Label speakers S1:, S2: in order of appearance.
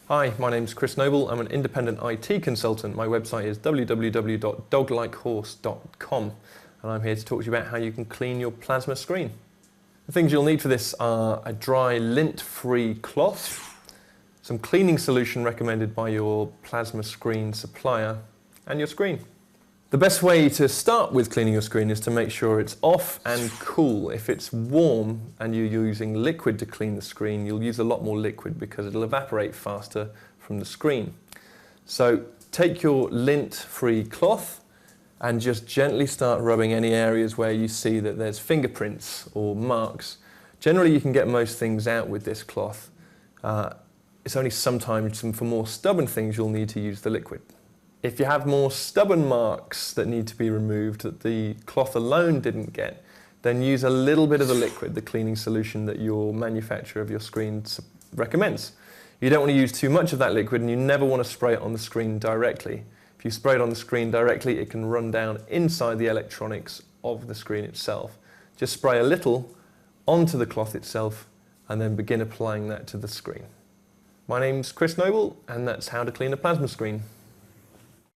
S1: Hi, my name's Chris Noble. I'm an independent IT consultant. My website is www.doglikehorse.com and I'm here to talk to you about how you can clean your plasma screen. The things you'll need for this are a dry lint-free cloth, some cleaning solution recommended by your plasma screen supplier, and your screen. The best way to start with cleaning your screen is to make sure it's off and cool. If it's warm and you're using liquid to clean the screen, you'll use a lot more liquid because it'll evaporate faster from the screen. So take your lint-free cloth and just gently start rubbing any areas where you see that there's fingerprints or marks. Generally you can get most things out with this cloth. It's only sometimes for more stubborn things you'll need to use the liquid. If you have more stubborn marks that need to be removed that the cloth alone didn't get, then use a little bit of the liquid, the cleaning solution that your manufacturer of your screen recommends. You don't want to use too much of that liquid and you never want to spray it on the screen directly. If you spray it on the screen directly, it can run down inside the electronics of the screen itself. Just spray a little onto the cloth itself and then begin applying that to the screen. My name's Chris Noble and that's how to clean a plasma screen.